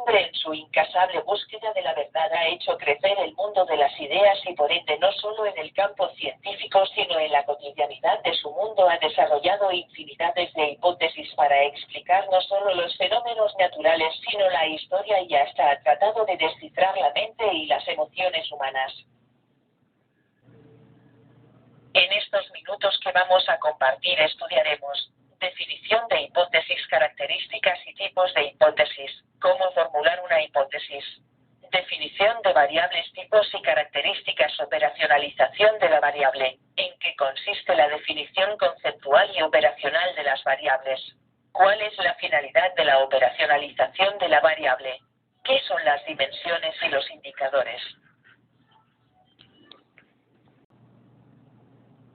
hombre en su incansable búsqueda de la verdad ha hecho crecer el mundo de las ideas y por ende no solo en el campo científico sino en la cotidianidad de su mundo ha desarrollado infinidades de hipótesis para explicar no solo los fenómenos naturales sino la historia y hasta ha tratado de descifrar la mente y las emociones humanas. En estos minutos que vamos a compartir estudiaremos definición de hipótesis, características y tipos de hipótesis, cómo formular una hipótesis, definición de variables, tipos y características, operacionalización de la variable, en qué consiste la definición conceptual y operacional de las variables, cuál es la finalidad de la operacionalización de la variable, qué son las dimensiones y los indicadores.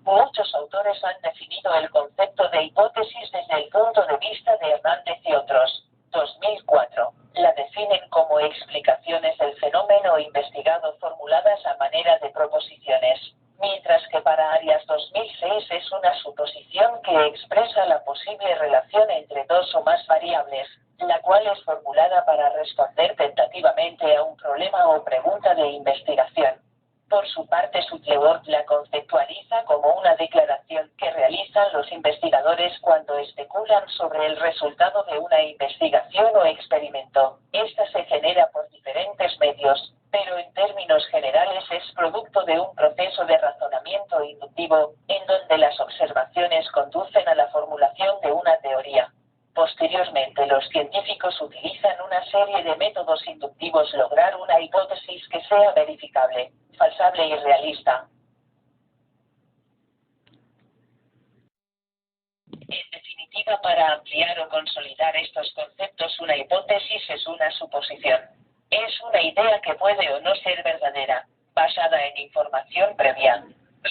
Muchos autores han definido el concepto de hipótesis desde el punto de vista de Hernández y otros. 2004. La definen como explicaciones del fenómeno investigado formuladas a manera de proposiciones, mientras que para Arias 2006 es una suposición que expresa la posible relación entre dos o más variables, la cual es formulada para responder tentativamente a un problema o pregunta de investigación. Por su parte, Sutherland la conceptualiza como una declaración que realizan los investigadores cuando especulan sobre el resultado de una investigación o experimento. Esta se genera por diferentes medios, pero en términos generales es producto de un proceso de razonamiento inductivo, en donde las observaciones conducen a la formulación de una teoría. Posteriormente, los científicos utilizan una serie de métodos inductivos lograr una hipótesis que sea verificable, falsable y realista. En definitiva, para ampliar o consolidar estos conceptos, una hipótesis es una suposición. Es una idea que puede o no ser verdadera, basada en información previa.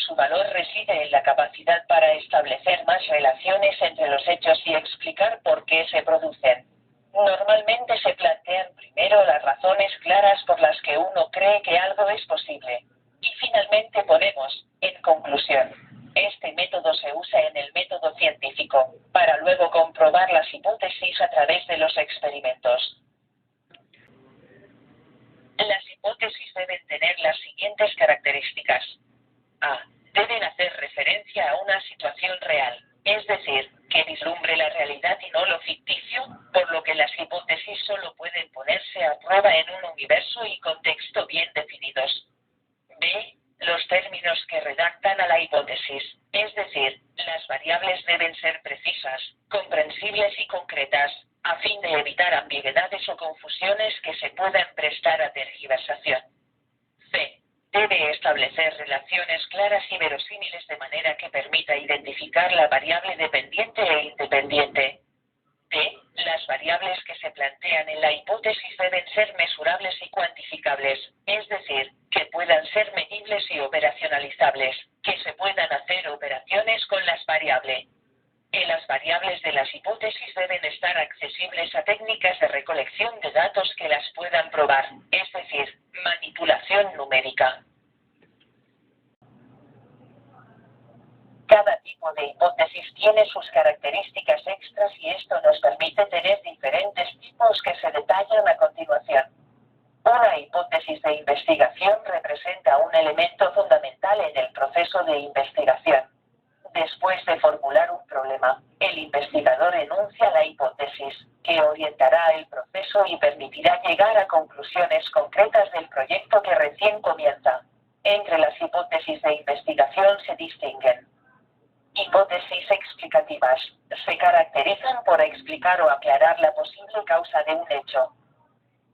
Su valor reside en la capacidad para establecer más relaciones entre los hechos y explicar por qué se producen. Normalmente se plantean primero las razones claras por las que uno cree que algo es posible. Y finalmente ponemos, en conclusión. Este método se usa en el método científico, para luego comprobar las hipótesis a través de los experimentos. Las hipótesis deben tener las siguientes características. A. Deben hacer referencia a una situación real, es decir, que vislumbre la realidad y no lo ficticio, por lo que las hipótesis solo pueden ponerse a prueba en un universo y contexto bien definidos. B. Los términos que redactan a la hipótesis, es decir, las variables deben ser precisas, comprensibles y concretas, a fin de evitar ambigüedades o confusiones que se puedan prestar a tergiversación. C. Debe establecer relaciones claras y verosímiles de manera que permita identificar la variable dependiente e independiente. D. Las variables que se plantean en la hipótesis deben ser mesurables y cuantificables, es decir, que puedan ser medibles y operacionalizables, que se puedan hacer operaciones con las variables. Las variables de las hipótesis deben estar accesibles a técnicas de recolección de datos que las puedan probar, es decir, manipulación numérica. Cada tipo de hipótesis tiene sus características extras y esto nos permite tener diferentes tipos que se detallan a continuación. Una hipótesis de investigación representa un elemento fundamental en el proceso de investigación. Después de formular un problema, el investigador enuncia la hipótesis, que orientará el proceso y permitirá llegar a conclusiones concretas del proyecto que recién comienza. Entre las hipótesis de investigación se distinguen hipótesis explicativas. Se caracterizan por explicar o aclarar la posible causa de un hecho.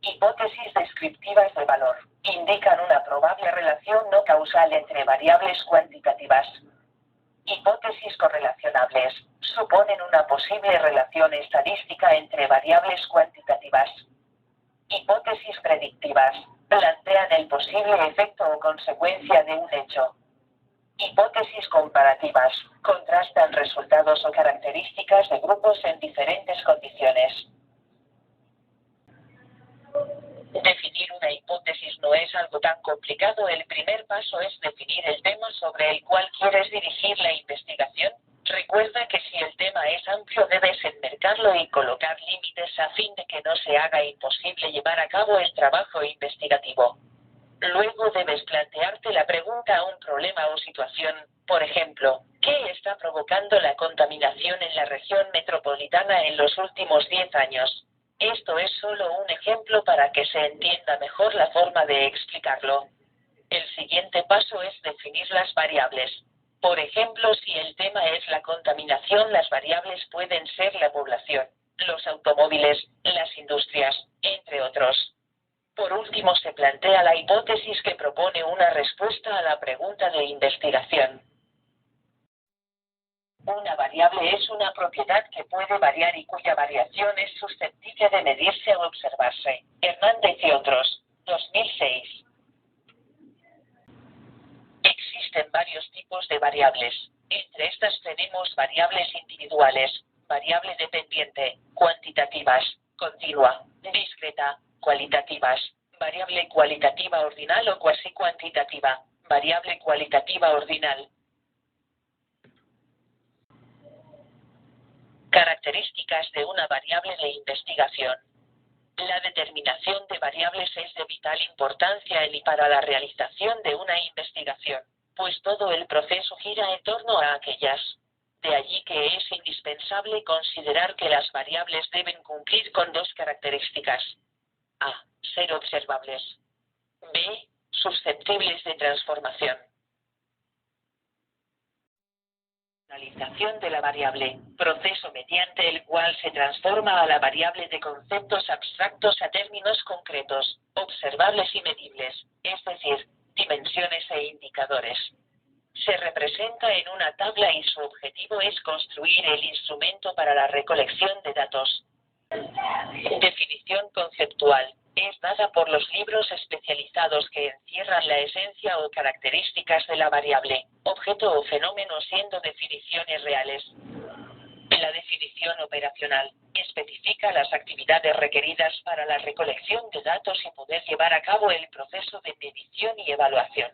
Hipótesis descriptivas de valor. Indican una probable relación no causal entre variables cuantitativas. Hipótesis correlacionables. Suponen una posible relación estadística entre variables cuantitativas. Hipótesis predictivas. Plantean el posible efecto o consecuencia de un hecho. Hipótesis comparativas. Contrastan resultados o características de grupos en diferentes condiciones. Definir una hipótesis no es algo tan complicado. El primer paso es definir el tema sobre el cual quieres dirigir la investigación. Recuerda que si el tema es amplio debes enmarcarlo y colocar límites a fin de que no se haga imposible llevar a cabo el trabajo investigativo. Luego debes plantearte la pregunta a un problema o situación, por ejemplo, ¿qué está provocando la contaminación en la región metropolitana en los últimos 10 años? Esto es solo un ejemplo para que se entienda mejor la forma de explicarlo. El siguiente paso es definir las variables. Por ejemplo, si el tema es la contaminación, las variables pueden ser la población, los automóviles, las industrias, entre otros. Por último, se plantea la hipótesis que propone una respuesta a la pregunta de investigación. Una variable es una propiedad que puede variar y cuya variación es susceptible de medirse o observarse. Hernández y otros, 2006. Existen varios tipos de variables. Entre estas tenemos variables individuales, variable dependiente, cuantitativas, continua, discreta, cualitativas, variable cualitativa ordinal o cuasi cuantitativa, variable cualitativa ordinal. Características de una variable de investigación. La determinación de variables es de vital importancia en y para la realización de una investigación, pues todo el proceso gira en torno a aquellas. De allí que es indispensable considerar que las variables deben cumplir con dos características. A. Ser observables. B. Susceptibles de transformación. Analización de la variable, proceso mediante el cual se transforma a la variable de conceptos abstractos a términos concretos, observables y medibles, es decir, dimensiones e indicadores. Se representa en una tabla y su objetivo es construir el instrumento para la recolección de datos. Definición conceptual. Es dada por los libros especializados que encierran la esencia o características de la variable, objeto o fenómeno siendo definiciones reales. La definición operacional especifica las actividades requeridas para la recolección de datos y poder llevar a cabo el proceso de medición y evaluación.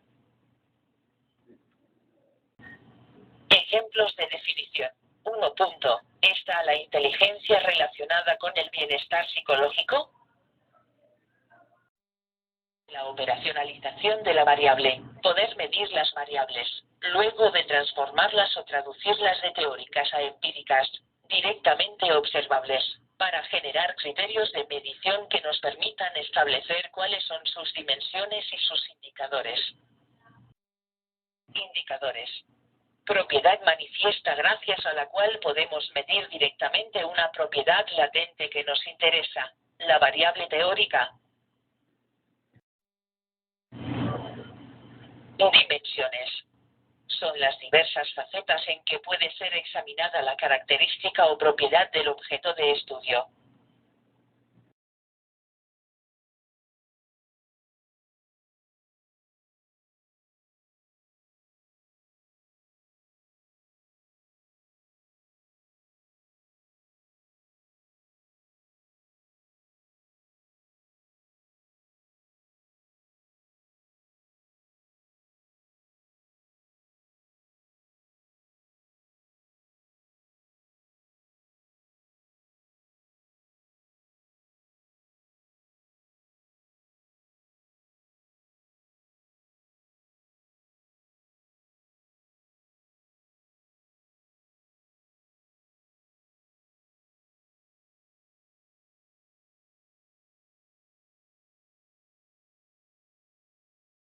Ejemplos de definición. 1. ¿Está la inteligencia relacionada con el bienestar psicológico? La operacionalización de la variable. Poder medir las variables, luego de transformarlas o traducirlas de teóricas a empíricas, directamente observables, para generar criterios de medición que nos permitan establecer cuáles son sus dimensiones y sus indicadores. Indicadores. Propiedad manifiesta gracias a la cual podemos medir directamente una propiedad latente que nos interesa, la variable teórica. Dimensiones. Son las diversas facetas en que puede ser examinada la característica o propiedad del objeto de estudio.